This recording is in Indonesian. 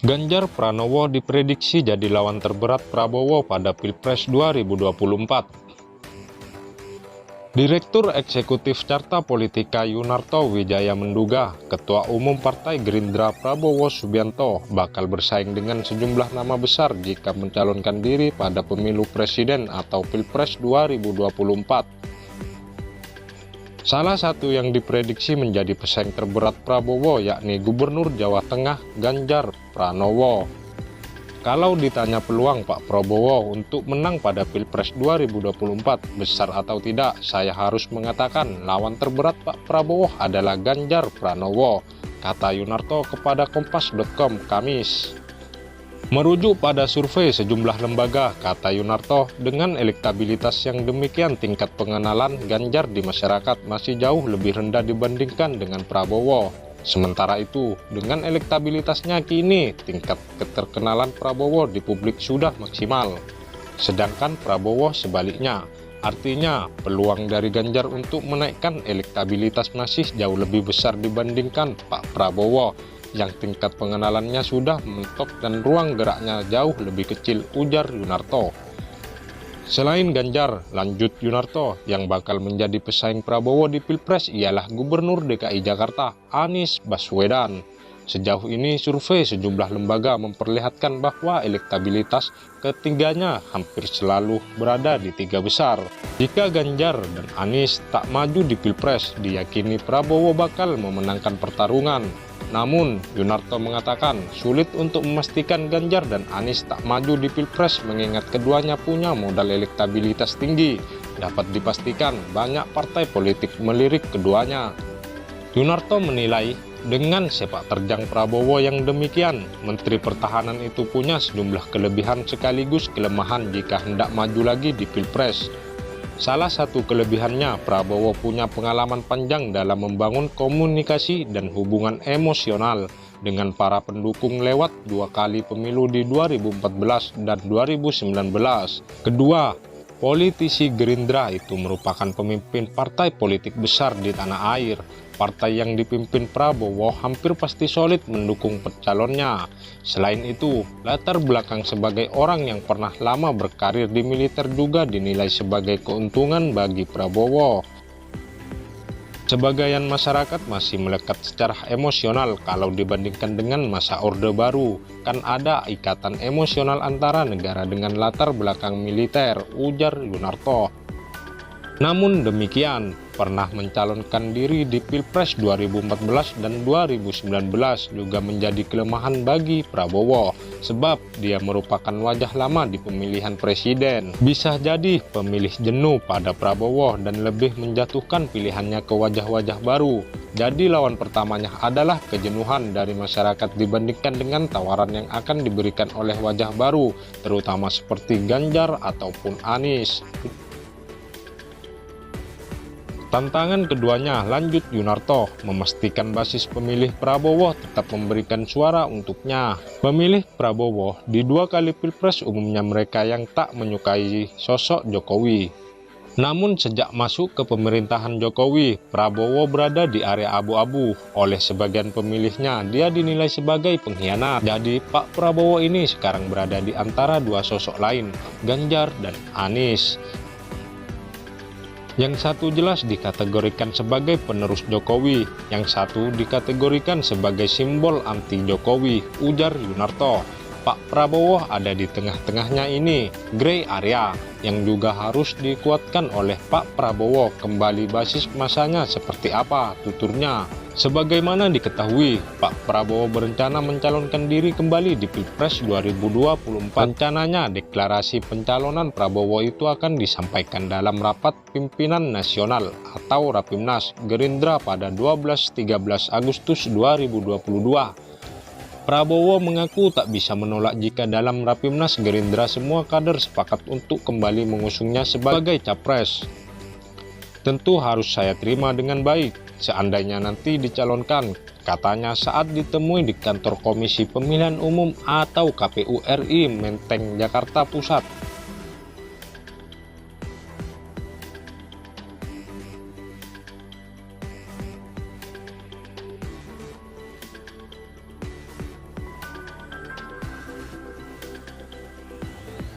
Ganjar Pranowo diprediksi jadi lawan terberat Prabowo pada Pilpres 2024. Direktur Eksekutif Carta Politika Yunarto Wijaya menduga Ketua Umum Partai Gerindra Prabowo Subianto bakal bersaing dengan sejumlah nama besar jika mencalonkan diri pada pemilu presiden atau Pilpres 2024. Salah satu yang diprediksi menjadi pesaing terberat Prabowo yakni Gubernur Jawa Tengah Ganjar Pranowo. Kalau ditanya peluang Pak Prabowo untuk menang pada Pilpres 2024 besar atau tidak, saya harus mengatakan lawan terberat Pak Prabowo adalah Ganjar Pranowo, kata Yunarto kepada Kompas.com Kamis. Merujuk pada survei sejumlah lembaga, kata Yunarto, dengan elektabilitas yang demikian tingkat pengenalan Ganjar di masyarakat masih jauh lebih rendah dibandingkan dengan Prabowo. Sementara itu, dengan elektabilitasnya kini, tingkat keterkenalan Prabowo di publik sudah maksimal. Sedangkan Prabowo sebaliknya, artinya peluang dari Ganjar untuk menaikkan elektabilitas masih jauh lebih besar dibandingkan Pak Prabowo, yang tingkat pengenalannya sudah mentok dan ruang geraknya jauh lebih kecil, ujar Yunarto. Selain Ganjar, lanjut Yunarto, yang bakal menjadi pesaing Prabowo di Pilpres ialah Gubernur DKI Jakarta, Anies Baswedan. Sejauh ini survei sejumlah lembaga memperlihatkan bahwa elektabilitas ketiganya hampir selalu berada di tiga besar. Jika Ganjar dan Anies tak maju di Pilpres, diyakini Prabowo bakal memenangkan pertarungan. Namun, Yunarto mengatakan sulit untuk memastikan Ganjar dan Anies tak maju di Pilpres mengingat keduanya punya modal elektabilitas tinggi. Dapat dipastikan banyak partai politik melirik keduanya. Yunarto menilai dengan sepak terjang Prabowo yang demikian, Menteri Pertahanan itu punya sejumlah kelebihan sekaligus kelemahan jika hendak maju lagi di Pilpres. Salah satu kelebihannya, Prabowo punya pengalaman panjang dalam membangun komunikasi dan hubungan emosional dengan para pendukung lewat 2 kali pemilu di 2014 dan 2019. Kedua, politisi Gerindra itu merupakan pemimpin partai politik besar di tanah air. Partai yang dipimpin Prabowo hampir pasti solid mendukung calonnya. Selain itu, latar belakang sebagai orang yang pernah lama berkarir di militer juga dinilai sebagai keuntungan bagi Prabowo. Sebagian masyarakat masih melekat secara emosional kalau dibandingkan dengan masa Orde Baru. Kan ada ikatan emosional antara negara dengan latar belakang militer, ujar Yunarto. Namun demikian, pernah mencalonkan diri di Pilpres 2014 dan 2019 juga menjadi kelemahan bagi Prabowo, sebab dia merupakan wajah lama di pemilihan presiden. Bisa jadi pemilih jenuh pada Prabowo dan lebih menjatuhkan pilihannya ke wajah-wajah baru. Jadi lawan pertamanya adalah kejenuhan dari masyarakat dibandingkan dengan tawaran yang akan diberikan oleh wajah baru, terutama seperti Ganjar ataupun Anies. Tantangan keduanya, lanjut Yunarto, memastikan basis pemilih Prabowo tetap memberikan suara untuknya. Pemilih Prabowo di 2 kali Pilpres umumnya mereka yang tak menyukai sosok Jokowi. Namun sejak masuk ke pemerintahan Jokowi, Prabowo berada di area abu-abu. Oleh sebagian pemilihnya, dia dinilai sebagai pengkhianat. Jadi Pak Prabowo ini sekarang berada di antara 2 sosok lain, Ganjar dan Anies. Yang satu jelas dikategorikan sebagai penerus Jokowi, yang satu dikategorikan sebagai simbol anti-Jokowi, ujar Yunarto. Pak Prabowo ada di tengah-tengahnya ini, gray area, yang juga harus dikuatkan oleh Pak Prabowo. Kembali basis masanya seperti apa, tuturnya. Sebagaimana diketahui, Pak Prabowo berencana mencalonkan diri kembali di Pilpres 2024. Rencananya deklarasi pencalonan Prabowo itu akan disampaikan dalam rapat pimpinan nasional atau Rapimnas Gerindra pada 12-13 Agustus 2022. Prabowo mengaku tak bisa menolak jika dalam Rapimnas Gerindra semua kader sepakat untuk kembali mengusungnya sebagai capres. Tentu harus saya terima dengan baik, seandainya nanti dicalonkan, katanya saat ditemui di kantor Komisi Pemilihan Umum atau KPU RI Menteng, Jakarta Pusat.